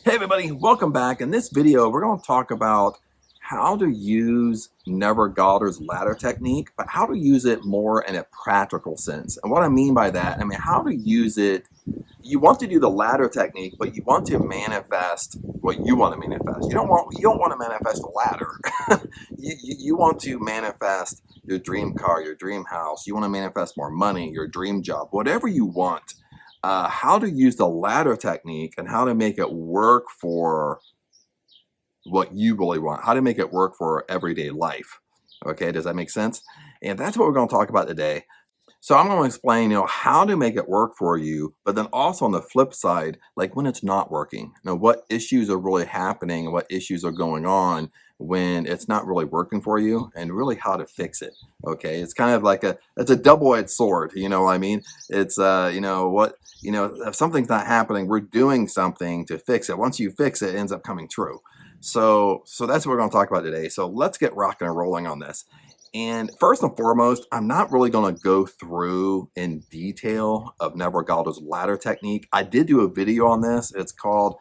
Hey everybody, welcome back. In this video, we're going to talk about how to use Neville Goddard's ladder technique, but how to use it more in a practical sense. And what I mean by that, how to use it. You want to do the ladder technique, but you want to manifest what you want to manifest. You don't want to manifest a ladder. You want to manifest your dream car, your dream house. You want to manifest more money, your dream job, whatever you want. How to use the ladder technique and how to make it work for what you really want, how to make it work for everyday life. Okay, does that make sense? And that's what we're going to talk about today. So I'm going to explain, how to make it work for you, but then also on the flip side, like when it's not working, what issues are really happening and what issues are going on when it's not really working for you, and really how to fix it. Okay, it's kind of like it's a double-edged sword. You know what I mean? It's if something's not happening, we're doing something to fix it. Once you fix it, it ends up coming true. So that's what we're going to talk about today. So let's get rocking and rolling on this. And first and foremost, I'm not really going to go through in detail of Neville Goddard's ladder technique. I did do a video on this. It's called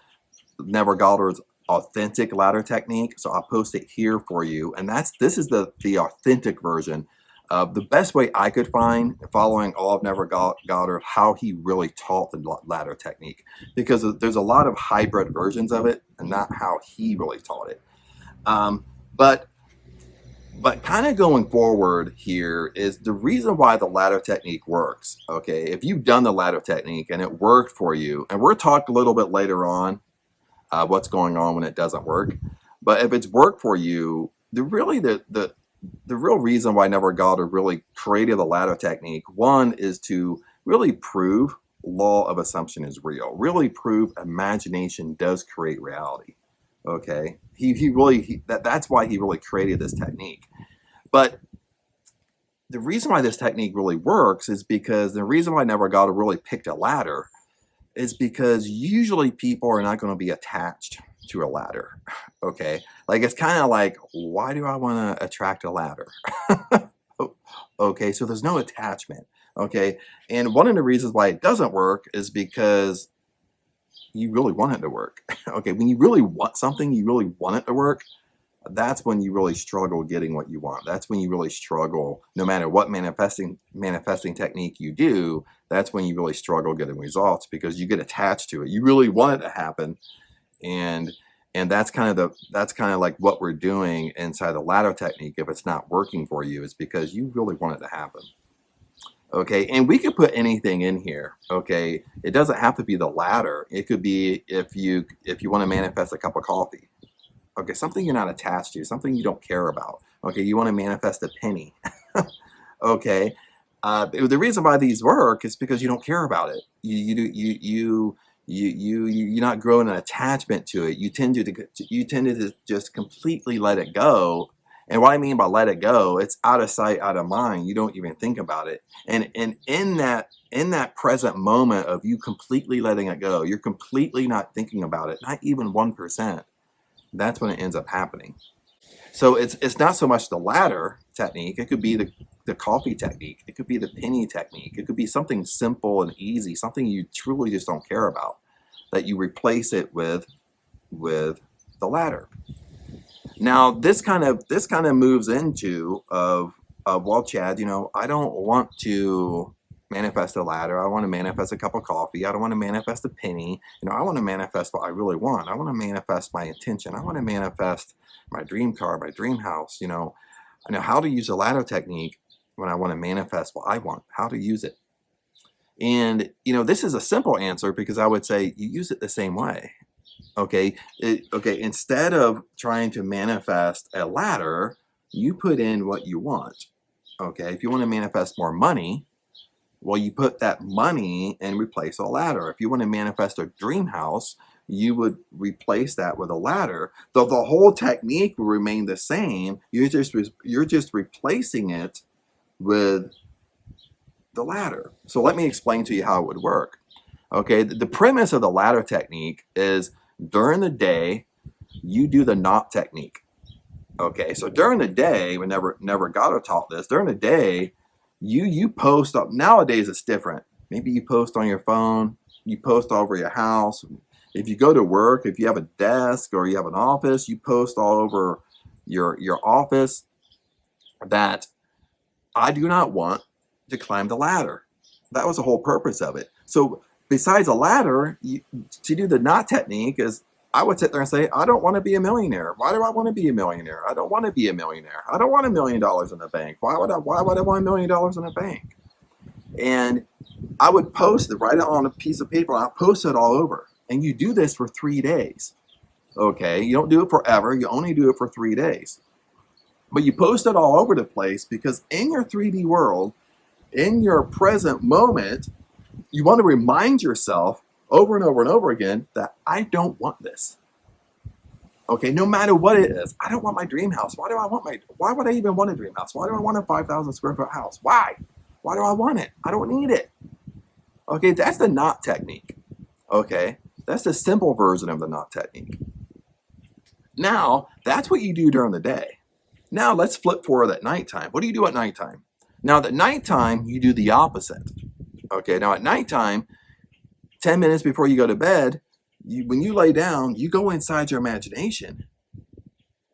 Neville Goddard's authentic ladder technique. So I'll post it here for you. And this is the authentic version of the best way I could find, following all of Neville Goddard, how he really taught the ladder technique. Because there's a lot of hybrid versions of it and not how he really taught it. But kind of going forward here is the reason why the ladder technique works. Okay, if you've done the ladder technique and it worked for you, and we'll talk a little bit later on what's going on when it doesn't work. But if it's worked for you, the real reason why Neville Goddard really created the ladder technique, one, is to really prove law of assumption is real. Really prove imagination does create reality. Okay, that's why he really created this technique. But the reason why this technique really works is because the reason why Neville Goddard really picked a ladder is because usually people are not going to be attached to a ladder. Okay, like it's kind of like, why do I want to attract a ladder? Okay, so there's no attachment. Okay, and one of the reasons why it doesn't work is because you really want it to work. Okay, when you really want something, you really want it to work, that's when you really struggle getting what you want. That's when you really struggle, no matter what manifesting technique you do, that's when you really struggle getting results, because you get attached to it. You really want it to happen, and that's kind of like what we're doing inside the ladder technique. If it's not working for you, it's because you really want it to happen. Okay, and we could put anything in here. Okay, it doesn't have to be the ladder. It could be if you want to manifest a cup of coffee. Okay, something you're not attached to, something you don't care about. Okay, you want to manifest a penny. Okay, the reason why these work is because you don't care about it. You're not growing an attachment to it. You tend to just completely let it go. And what I mean by let it go, it's out of sight, out of mind. You don't even think about it. And in that present moment of you completely letting it go, you're completely not thinking about it, not even 1%. That's when it ends up happening. So it's not so much the ladder technique. It could be the coffee technique. It could be the penny technique. It could be something simple and easy, something you truly just don't care about, that you replace it with the ladder. Now this kind of moves into well, Chad, I don't want to manifest a ladder. I want to manifest a cup of coffee. I don't want to manifest a penny. I want to manifest what I really want. I want to manifest my intention. I want to manifest my dream car, my dream house. I know how to use a ladder technique when I want to manifest what I want, how to use it. And this is a simple answer, because I would say you use it the same way. Okay, instead of trying to manifest a ladder, you put in what you want. Okay, if you want to manifest more money, well, you put that money and replace a ladder. If you want to manifest a dream house, you would replace that with a ladder. Though the whole technique will remain the same, you're just replacing it with the ladder. So let me explain to you how it would work. Okay, the premise of the ladder technique is during the day, you do the knot technique. Okay, so during the day, when Neville Goddard taught this, during the day, you post up. Nowadays, it's different. Maybe you post on your phone, you post over your house, If you go to work, if you have a desk or you have an office, you post all over your office that I do not want to climb the ladder. That was the whole purpose of it. So besides a ladder, to do the knot technique is I would sit there and say, I don't want to be a millionaire. Why do I want to be a millionaire? I don't want to be a millionaire. I don't want $1 million in the bank. Why would I want $1 million in the bank? And I would post it, write it on a piece of paper, and I'll post it all over. And you do this for 3 days. Okay, you don't do it forever, you only do it for 3 days. But you post it all over the place because in your 3D world, in your present moment, you want to remind yourself over and over and over again that I don't want this. Okay, no matter what it is, I don't want my dream house. Why would I even want a dream house? Why do I want a 5,000 square foot house? Why? Why do I want it? I don't need it. Okay, that's the knot technique. Okay, that's the simple version of the knot technique. Now, that's what you do during the day. Now, let's flip forward at nighttime. What do you do at nighttime? Now, at nighttime, you do the opposite. Okay, now at nighttime, 10 minutes before you go to bed, when you lay down, you go inside your imagination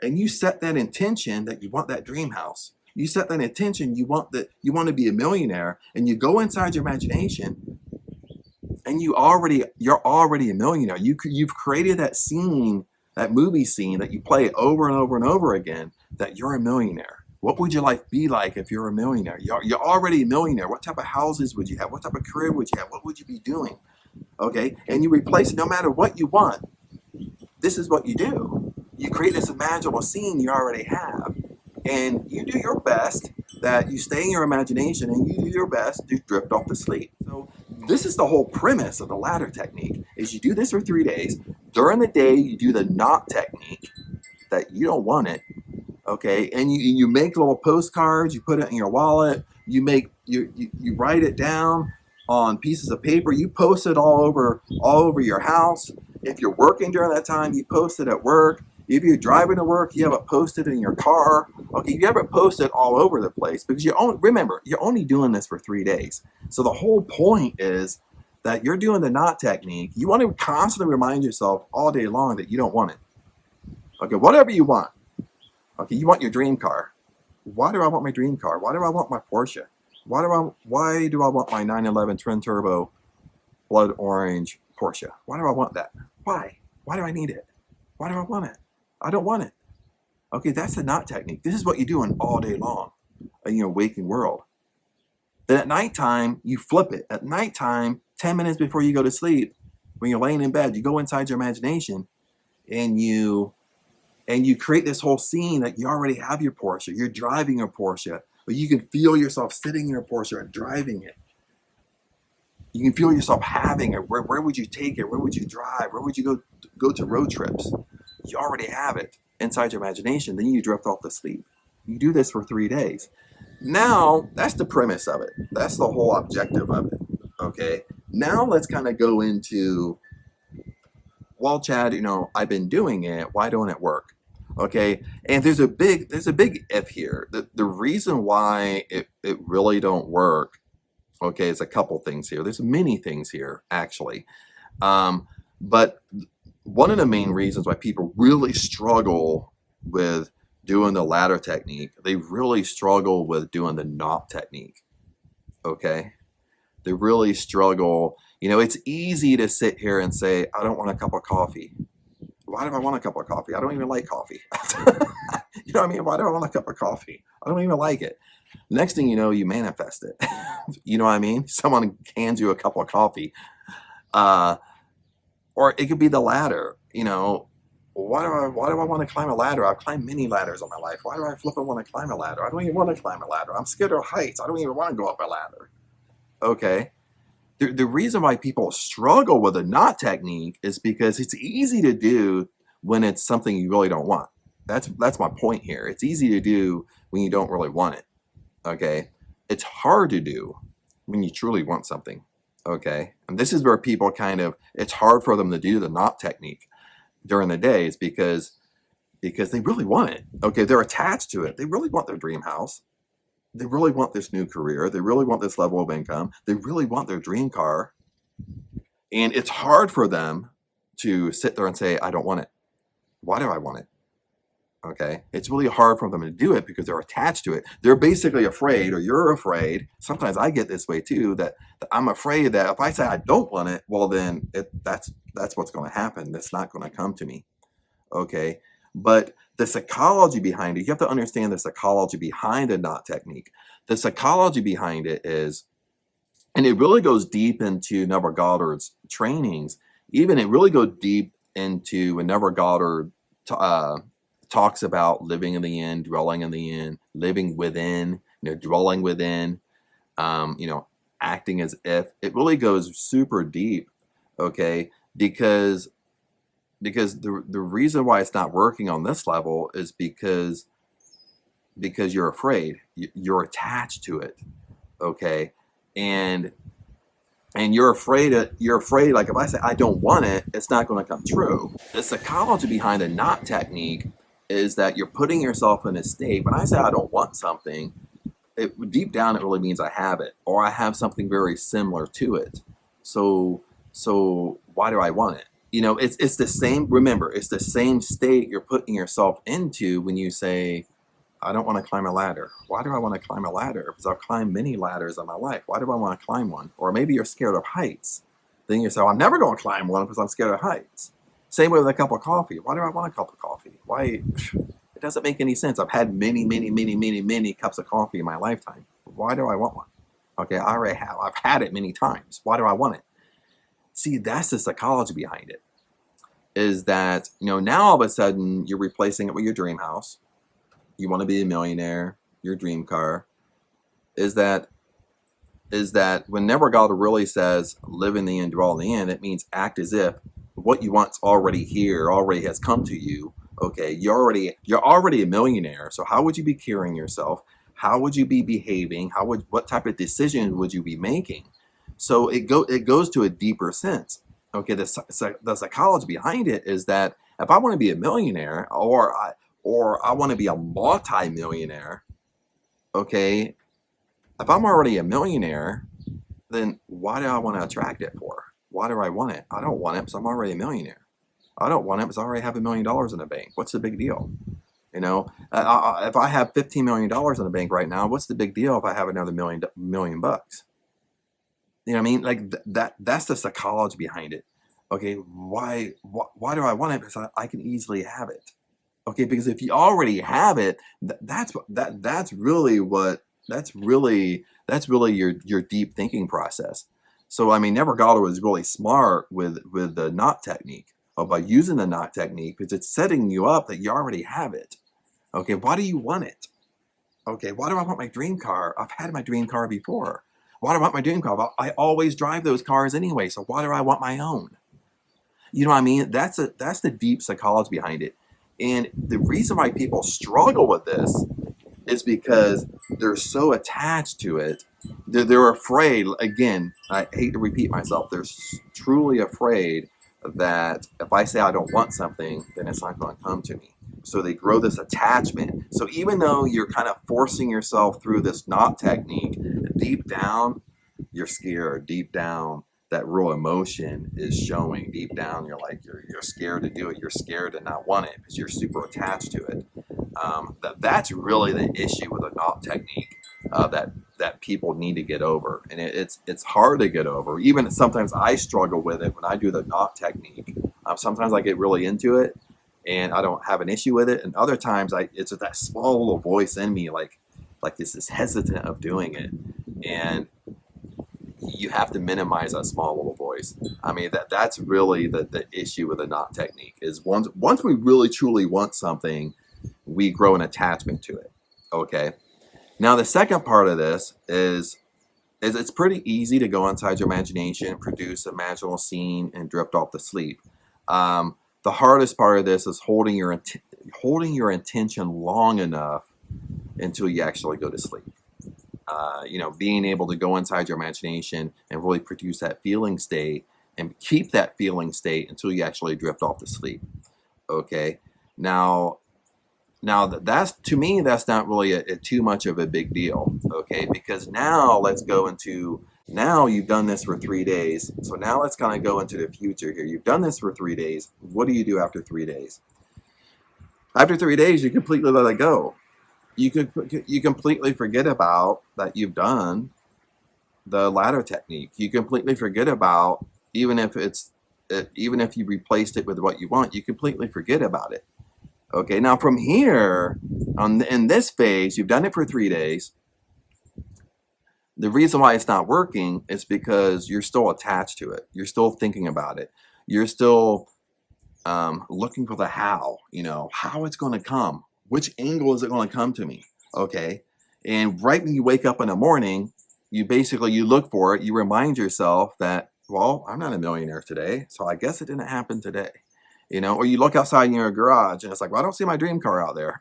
and you set that intention that you want that dream house. You set that intention you want to be a millionaire, and you go inside your imagination and you're already a millionaire. You've created that scene, that movie scene that you play over and over and over again, that you're a millionaire. What would your life be like if you're a millionaire? You're already a millionaire. What type of houses would you have? What type of career would you have? What would you be doing? Okay, and you replace it no matter what you want. This is what you do. You create this imaginable scene you already have, and you do your best that you stay in your imagination, and you do your best to drift off to sleep. So this is the whole premise of the ladder technique, is you do this for 3 days. During the day, you do the knot technique that you don't want it. Okay, and you make little postcards, you put it in your wallet, you write it down on pieces of paper, you post it all over your house. If you're working during that time, you post it at work. If you're driving to work, you have it posted in your car. Okay, you have it posted all over the place because remember, you're only doing this for 3 days. So the whole point is that you're doing the knot technique. You want to constantly remind yourself all day long that you don't want it. Okay, whatever you want. Okay, you want your dream car. Why do I want my dream car? Why do I want my Porsche? Why do I want my 911 twin turbo blood orange Porsche? Why do I want that? Why? Why do I need it? Why do I want it? I don't want it. Okay, that's the knot technique. This is what you're doing all day long in your waking world. Then at nighttime, you flip it. At nighttime, 10 minutes before you go to sleep, when you're laying in bed, you go inside your imagination and you create this whole scene that you already have your Porsche. You're driving your Porsche, but you can feel yourself sitting in your Porsche and driving it. You can feel yourself having it. Where would you take it? Where would you drive? Where would you go to road trips? You already have it inside your imagination. Then you drift off to sleep. You do this for 3 days. Now, that's the premise of it. That's the whole objective of it. Okay. Now let's kind of go into, well, Chad, I've been doing it. Why don't it work? Okay. And there's a big if here. The reason why it really don't work, okay, is a couple things here. There's many things here, actually. But one of the main reasons why people really struggle with doing the ladder technique, they really struggle with doing the knot technique. Okay. They really struggle. It's easy to sit here and say, I don't want a cup of coffee. Why do I want a cup of coffee? I don't even like coffee. You know what I mean? Why do I want a cup of coffee? I don't even like it. Next thing you know, you manifest it. You know what I mean? Someone hands you a cup of coffee. Or it could be the ladder. Why do I want to climb a ladder? I've climbed many ladders in my life. Why do I flipping want to climb a ladder? I don't even want to climb a ladder. I'm scared of heights. I don't even want to go up a ladder. Okay. The reason why people struggle with the knot technique is because it's easy to do when it's something you really don't want. That's my point here. It's easy to do when you don't really want it. Okay. It's hard to do when you truly want something. Okay. And this is where people it's hard for them to do the knot technique during the day, is because they really want it. Okay. They're attached to it. They really want their dream house. They really want this new career. They really want this level of income. They really want their dream car. And it's hard for them to sit there and say, I don't want it. Why do I want it? Okay. It's really hard for them to do it because they're attached to it. They're basically afraid, or you're afraid. Sometimes I get this way too, that I'm afraid that if I say I don't want it, well, then that's what's going to happen. That's not going to come to me. Okay. But the psychology behind it, you have to understand the psychology behind a knot technique. The psychology behind it is, and it really goes deep into Neville Goddard's trainings. Even it really goes deep into when Neville Goddard talks about living in the in, dwelling in the in, living within, dwelling within, acting as if. It really goes super deep, okay? Because the reason why it's not working on this level is because you're afraid, you're attached to it, okay? And you're afraid like if I say I don't want it, it's not going to come true. The psychology behind the knot technique is that you're putting yourself in a state. When I say I don't want something, deep down it really means I have it, or I have something very similar to it. So why do I want it? It's the same. Remember, it's the same state you're putting yourself into when you say, I don't want to climb a ladder. Why do I want to climb a ladder? Because I've climbed many ladders in my life. Why do I want to climb one? Or maybe you're scared of heights. Then you say, I'm never going to climb one because I'm scared of heights. Same way with a cup of coffee. Why do I want a cup of coffee? Why? It doesn't make any sense. I've had many, many, many, many, many cups of coffee in my lifetime. Why do I want one? Okay, I already have. I've had it many times. Why do I want it? See, that's the psychology behind it. Is that, now all of a sudden you're replacing it with your dream house. You want to be a millionaire, your dream car. Is that when Neville Goddard really says live in the end, dwell in the end, it means act as if what you want's already here, already has come to you. Okay, you're already a millionaire. So how would you be carrying yourself? How would you be behaving? What type of decisions would you be making? So it goes to a deeper sense. Okay, the psychology behind it is that if I want to be a millionaire, or I want to be a multi-millionaire, okay, if I'm already a millionaire, then why do I want to attract it for? Why do I want it? I don't want it because I'm already a millionaire. I don't want it because I already have $1 million in the bank. What's the big deal? If I have $15 million in the bank right now, what's the big deal if I have another million bucks? You know what I mean? Like that's the psychology behind it. Okay, why do I want it? Because I can easily have it. Okay, because if you already have it, that's really your deep thinking process. So I mean, Neville Goddard was really smart with the knot technique, by using the knot technique, because it's setting you up that you already have it. Okay, why do you want it? Okay, why do I want my dream car? I've had my dream car before. Why do I want my dream car? I always drive those cars anyway, so why do I want my own? You know what I mean? That's the deep psychology behind it. And the reason why people struggle with this is because they're so attached to it. They're afraid. Again, I hate to repeat myself. They're truly afraid that if I say I don't want something, then it's not going to come to me. So they grow this attachment. So even though you're kind of forcing yourself through this knot technique, deep down, you're scared. Deep down, that real emotion is showing. Deep down, you're scared to do it. You're scared to not want it because you're super attached to it. That's really the issue with a knot technique that people need to get over, and it's hard to get over. Even sometimes I struggle with it when I do the knot technique. Sometimes I get really into it, and I don't have an issue with it, and other times it's that small little voice in me, like this is hesitant of doing it, and you have to minimize that small little voice. I mean, that's really the issue with the knot technique is once we really truly want something, we grow an attachment to it. Okay. Now the second part of this is it's pretty easy to go inside your imagination, produce a magical scene, and drift off to sleep. The hardest part of this is holding your intention long enough until you actually go to sleep. Being able to go inside your imagination and really produce that feeling state and keep that feeling state until you actually drift off to sleep. Okay. Now that's, to me, that's not really too much of a big deal. Okay. Because now let's go into Now you've done this for 3 days. So now let's kind of go into the future here. You've done this for 3 days. What do you do after 3 days? After 3 days, you completely let it go. You completely forget about that you've done the ladder technique. You completely forget about, even if even if you replaced it with what you want, you completely forget about it. Okay, now from here in this phase, you've done it for 3 days. The reason why it's not working is because you're still attached to it. You're still thinking about it. You're still looking for the how. How it's going to come. Which angle is it going to come to me? Okay, and right when you wake up in the morning, you look for it. You remind yourself that, well, I'm not a millionaire today, so I guess it didn't happen today. Or you look outside in your garage and it's like, well, I don't see my dream car out there.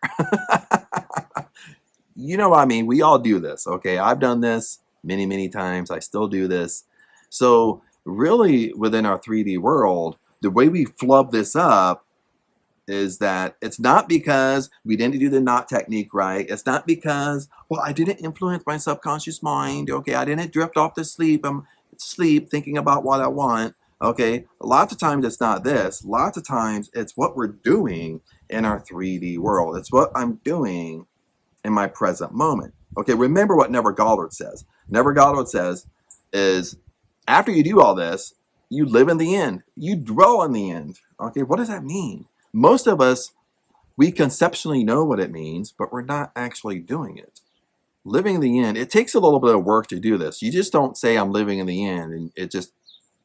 You know what I mean? We all do this. Okay, I've done this many, many times. I still do this. So really, within our 3D world, the way we flub this up is that it's not because we didn't do the knot technique right. It's not because, well, I didn't influence my subconscious mind. Okay, I didn't drift off to sleep. I'm thinking about what I want. Okay, lots of times it's not this. Lots of times it's what we're doing in our 3D world. It's what I'm doing in my present moment. Okay, remember what Neville Goddard says. Neville Goddard says is, after you do all this, you live in the end. You dwell in the end. Okay, what does that mean? Most of us, we conceptually know what it means, but we're not actually doing it. Living in the end, it takes a little bit of work to do this. You just don't say I'm living in the end and it just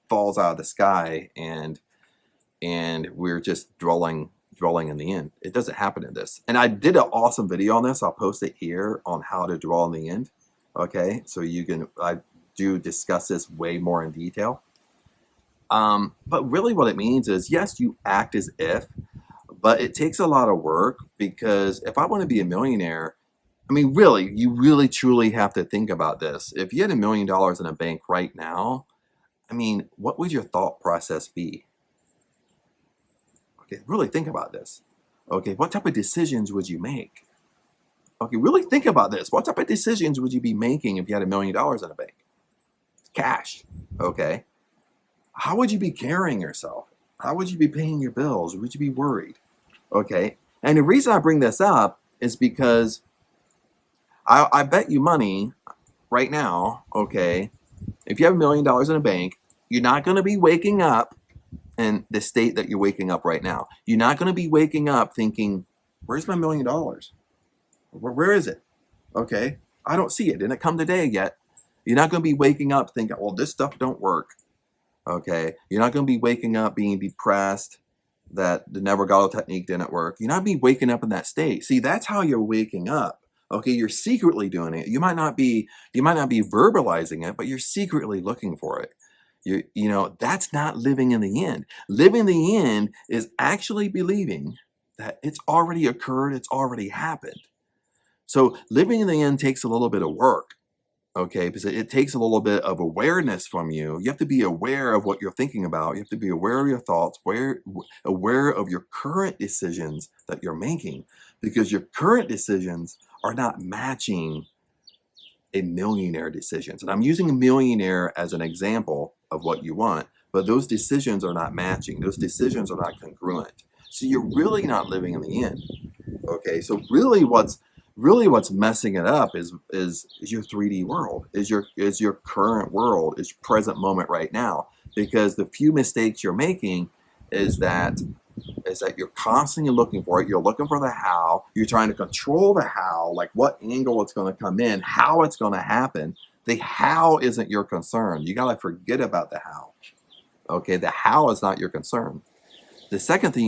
falls out of the sky and we're just dwelling in the end. It doesn't happen in this. And I did an awesome video on this. I'll post it here on how to dwell in the end. Okay, so I do discuss this way more in detail. But really what it means is, yes, you act as if, but it takes a lot of work, because if I want to be a millionaire, I mean, really, you really truly have to think about this. If you had $1 million in a bank right now, I mean, what would your thought process be? Okay, really think about this. Okay, what type of decisions would you make? Okay, really think about this. What type of decisions would you be making if you had $1 million in a bank? Cash. Okay. How would you be carrying yourself? How would you be paying your bills? Would you be worried? Okay. And the reason I bring this up is because I bet you money right now, okay, if you have $1 million in a bank, you're not going to be waking up in the state that you're waking up right now. You're not going to be waking up thinking, where's my $1 million? Where is it? Okay, I don't see it. Didn't come today yet. You're not going to be waking up thinking, well, this stuff don't work. Okay, you're not going to be waking up being depressed that the Neville Goddard technique didn't work. You're not be waking up in that state. See, that's how you're waking up. Okay, you're secretly doing it. You might not be verbalizing it, but you're secretly looking for it. That's not living in the end. Living in the end is actually believing that it's already occurred, it's already happened. So living in the end takes a little bit of work. Okay, because it takes a little bit of awareness from you. You have to be aware of what you're thinking about. You have to be aware of your thoughts, aware of your current decisions that you're making, because your current decisions are not matching a millionaire decisions. And I'm using a millionaire as an example of what you want, but those decisions are not matching. Those decisions are not congruent. So you're really not living in the end. Okay, so really what's messing it up is your 3D world, is your current world, is present moment right now. Because the few mistakes you're making is that you're constantly looking for it. You're looking for the how. You're trying to control the how, like what angle it's going to come in, how it's going to happen. The how isn't your concern. You got to forget about the how. Okay, the how is not your concern. The second thing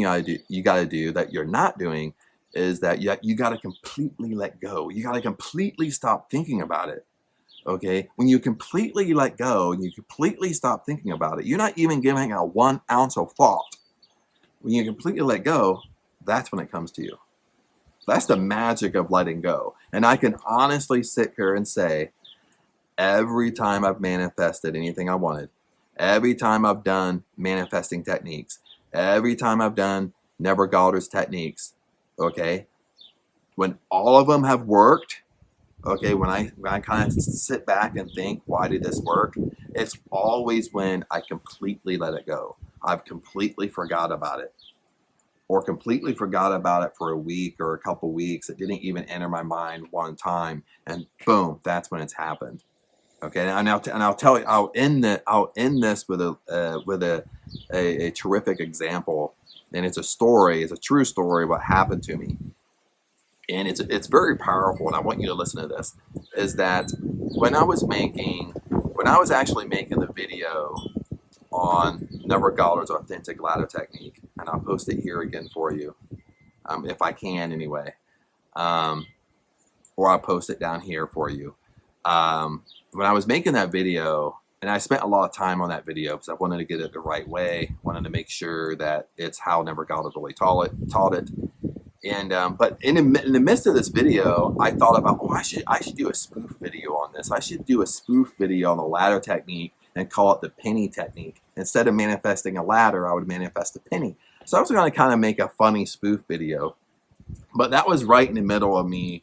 you got to do that you're not doing is that you got to completely let go. You got to completely stop thinking about it. Okay, when you completely let go and you completely stop thinking about it, you're not even giving out 1 ounce of thought. When you completely let go, that's when it comes to you. That's the magic of letting go. And I can honestly sit here and say, every time I've manifested anything I wanted, every time I've done manifesting techniques, every time I've done Neville Goddard's techniques, okay, when all of them have worked, Okay, when I kind of sit back and think, why did this work? It's always when I completely let it go. I've completely forgot about it, or completely forgot about it for a week or a couple weeks. It didn't even enter my mind one time, and boom, that's when it's happened. Okay, and I'll tell you, I'll end this with a terrific example, and it's a story. It's a true story. What happened to me, and it's very powerful. And I want you to listen to this. Is that when I was actually making the video on Neville Goddard's authentic ladder technique, and I'll post it here again for you, if I can anyway, um, or I'll post it down here for you. When I was making that video, and I spent a lot of time on that video because I wanted to get it the right way, wanted to make sure that it's how Neville Goddard really taught it. And but in the midst of this video, I thought about, oh, I should do a spoof video on this. I should do a spoof video on the ladder technique and call it the penny technique. Instead of manifesting a ladder, I would manifest a penny. So I was going to kind of make a funny spoof video, but that was right in the middle of me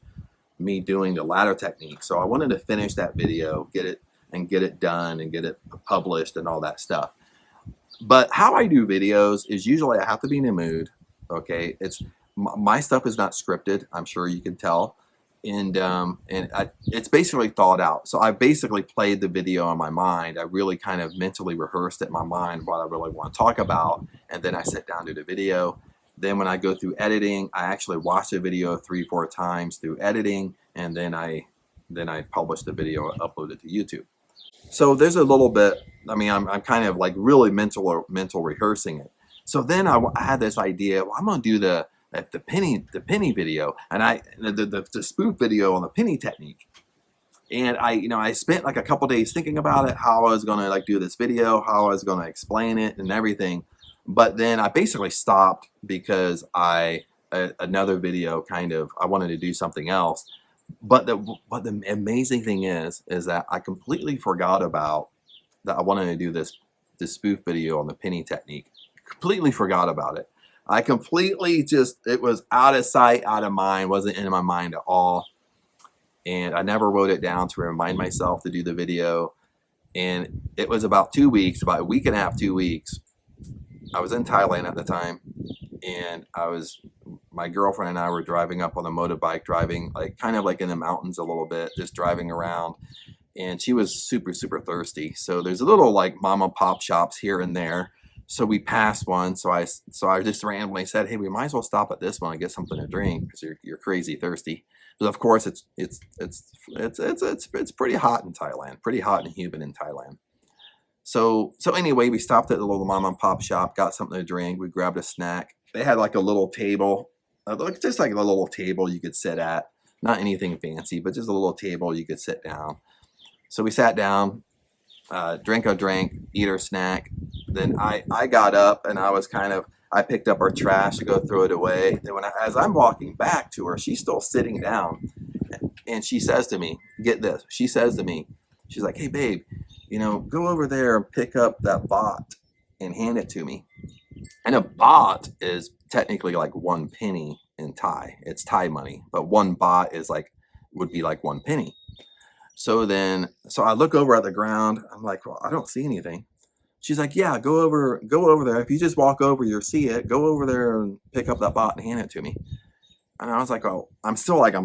doing the ladder technique. So I wanted to finish that video, get it done and get it published and all that stuff. But how I do videos is usually I have to be in a mood. Okay, my stuff is not scripted. I'm sure you can tell, and it's basically thought out. So I basically played the video in my mind. I really kind of mentally rehearsed it in my mind what I really want to talk about, and then I sit down to the video. Then when I go through editing, I actually watch the video 3-4 times through editing, and then I publish the video and upload it to YouTube. So there's a little bit. I mean, I'm kind of like really mental rehearsing it. So then I had this idea. Well, I'm gonna do the penny video, and the spoof video on the penny technique. And I spent like a couple days thinking about it, how I was gonna like do this video, how I was gonna explain it and everything. But then I basically stopped because another video I wanted to do something else. But the amazing thing is that I completely forgot about that I wanted to do this spoof video on the penny technique. Completely forgot about it. I completely it was out of sight, out of mind, wasn't in my mind at all. And I never wrote it down to remind myself to do the video. And it was about 2 weeks, about a week and a half, 2 weeks. I was in Thailand at the time, and my girlfriend and I were driving up on a motorbike, driving kind of like in the mountains a little bit, just driving around. And she was super, super thirsty. So there's a little like mom and pop shops here and there. So we passed one. So I just randomly said, hey, we might as well stop at this one and get something to drink because you're crazy thirsty. But of course it's pretty hot in Thailand, pretty hot and humid in Thailand. So anyway, we stopped at the little mom and pop shop, got something to drink. We grabbed a snack. They had like a little table, just like a little table you could sit at. Not anything fancy, but just a little table you could sit down. So we sat down, drank our drink, eat our snack. Then I got up and I picked up our trash to go throw it away. Then as I'm walking back to her, she's still sitting down, and she says to me, get this, she says to me, she's like, hey babe, go over there and pick up that baht and hand it to me. And a baht is technically like 1 penny in Thai. It's Thai money, but 1 baht would be like 1 penny. So I look over at the ground. I'm like, well, I don't see anything. She's like, yeah, go over there. If you just walk over, you'll see it. Go over there and pick up that baht and hand it to me. And I was like, oh, I'm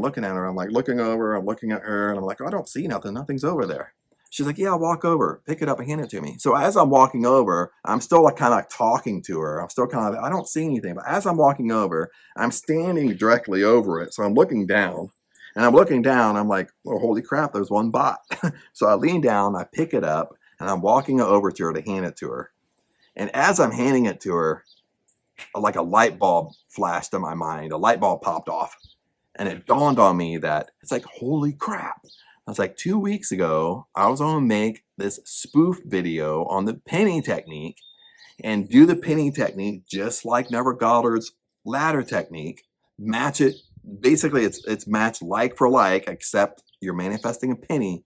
looking at her. I'm like looking over, I'm looking at her, and I'm like, oh, I don't see nothing. Nothing's over there. She's like, yeah, I'll walk over, pick it up and hand it to me. So as I'm walking over, I'm still kind of talking to her. I'm still I don't see anything. But as I'm walking over, I'm standing directly over it. So I'm looking down. And I'm looking down, I'm like, oh, holy crap, there's 1 baht. So I lean down, I pick it up, and I'm walking over to her to hand it to her. And as I'm handing it to her, like a light bulb flashed in my mind. A light bulb popped off. And it dawned on me that it's like, holy crap. I was like, 2 weeks ago, I was going to make this spoof video on the penny technique and do the penny technique just like Neville Goddard's ladder technique. Match it. Basically, it's matched like for like, except you're manifesting a penny,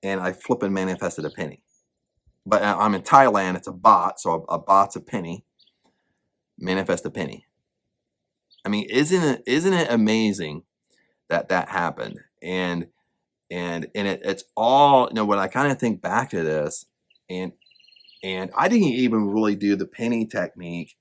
and I flipping manifested a penny. But I'm in Thailand, it's a baht, so a baht's a penny. Manifest a penny. I mean, isn't it amazing that happened? And it's all, when I kind of think back to this, and I didn't even really do the penny technique,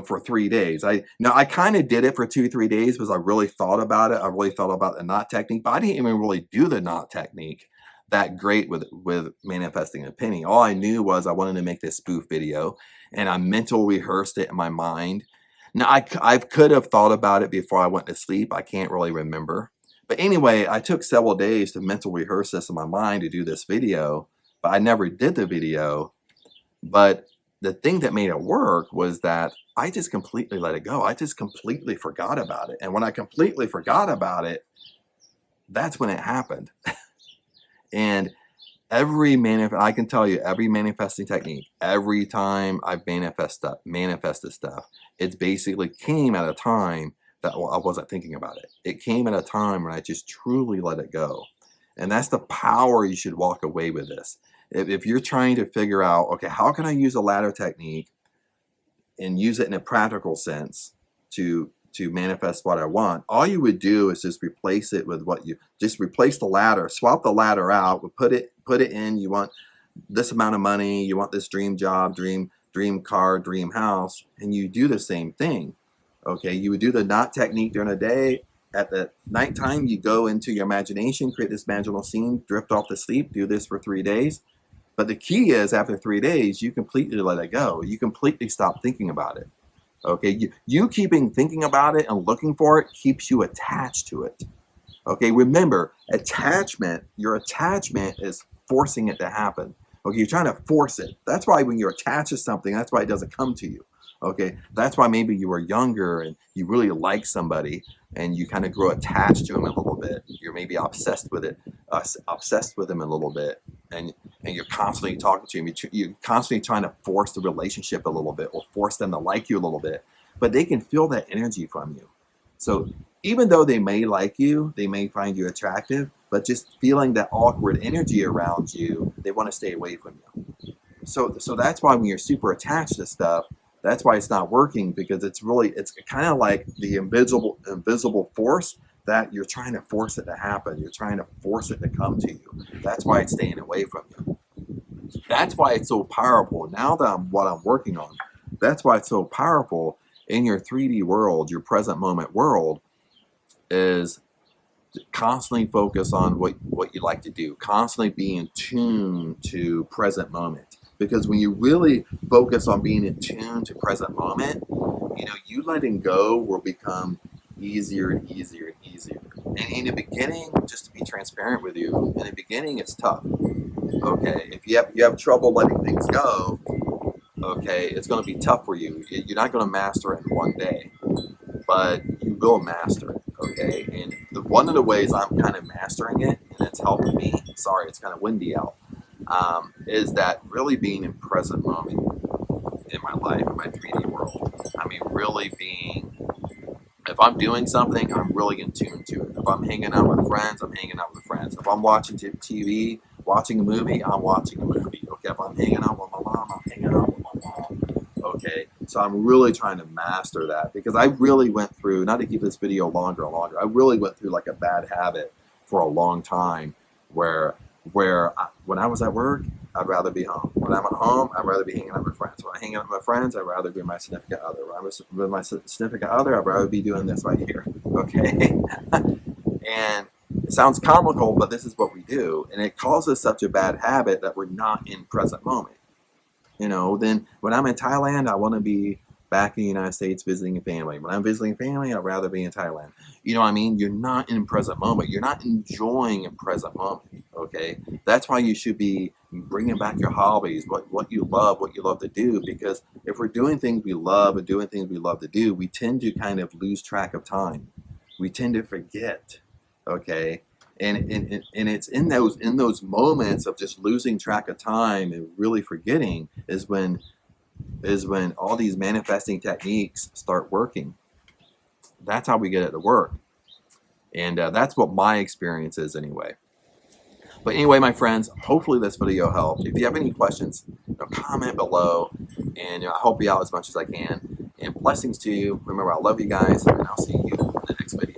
for 3 days. I kind of did it for 2, 3 days because I really thought about it. I really thought about the knot technique, but I didn't even really do the knot technique that great with manifesting a penny. All I knew was I wanted to make this spoof video, and I mental rehearsed it in my mind. Now I could have thought about it before I went to sleep. I can't really remember. But anyway, I took several days to mental rehearse this in my mind to do this video, but I never did the video. But the thing that made it work was that I just completely let it go. I just completely forgot about it. And when I completely forgot about it, that's when it happened. And I can tell you, every manifesting technique, every time I've manifested stuff, it's basically came at a time that I wasn't thinking about it. It came at a time when I just truly let it go. And that's the power you should walk away with this. If you're trying to figure out, okay, how can I use a ladder technique and use it in a practical sense to manifest what I want, all you would do is just replace it with just replace the ladder, swap the ladder out, put it in, you want this amount of money, you want this dream job, dream car, dream house, and you do the same thing. Okay, you would do the knot technique during the day. At the nighttime, you go into your imagination, create this magical scene, drift off to sleep, do this for 3 days. But the key is, after 3 days, you completely let it go. You completely stop thinking about it. Okay, you keeping thinking about it and looking for it keeps you attached to it. Okay, remember, your attachment is forcing it to happen. Okay, you're trying to force it. That's why when you're attached to something, that's why it doesn't come to you. Okay, that's why maybe you were younger and you really like somebody and you kind of grow attached to them a little bit. You're maybe obsessed with them a little bit, and you're constantly talking to them. You're constantly trying to force the relationship a little bit, or force them to like you a little bit. But they can feel that energy from you. So even though they may like you, they may find you attractive, but just feeling that awkward energy around you, they want to stay away from you. So that's why when you're super attached to stuff, that's why it's not working, because it's kind of like the invisible force that you're trying to force it to happen. You're trying to force it to come to you. That's why it's staying away from you. That's why it's so powerful. Now that what I'm working on, that's why it's so powerful in your 3D world, your present moment world, is constantly focus on what you like to do. Constantly be in tune to present moment. Because when you really focus on being in tune to present moment, you letting go will become easier and easier and easier. And in the beginning, just to be transparent with you, in the beginning it's tough. Okay, if you have trouble letting things go, okay, it's going to be tough for you. You're not going to master it in one day, but you will master it. Okay, and one of the ways I'm kind of mastering it, and it's helping me. Sorry, it's kind of windy out. Is that really being in present moment in my life, in my 3D world. I mean, really being, if I'm doing something, I'm really in tune to it. If I'm hanging out with friends, I'm hanging out with friends. If I'm watching TV, watching a movie, I'm watching a movie. Okay, if I'm hanging out with my mom, I'm hanging out with my mom. Okay, so I'm really trying to master that, because I really went through, not to keep this video longer and longer, I really went through like a bad habit for a long time where when I was at work, I'd rather be home. When I'm at home, I'd rather be hanging out with friends. When I hang out with my friends, I'd rather be my significant other. When I'm with my significant other, I'd rather be doing this right here. Okay? And it sounds comical, but this is what we do. And it causes such a bad habit that we're not in present moment. Then when I'm in Thailand, I want to be back in the United States visiting a family. When I'm visiting family, I'd rather be in Thailand. You know what I mean? You're not in present moment. You're not enjoying a present moment, okay? That's why you should be bringing back your hobbies, what you love to do, because if we're doing things we love and doing things we love to do, we tend to kind of lose track of time. We tend to forget, okay? And it's in those moments of just losing track of time and really forgetting is when all these manifesting techniques start working. That's how we get it to work. And that's what my experience is anyway. But anyway, my friends, hopefully this video helped. If you have any questions, comment below. And I help you out as much as I can. And blessings to you. Remember, I love you guys, and I'll see you in the next video.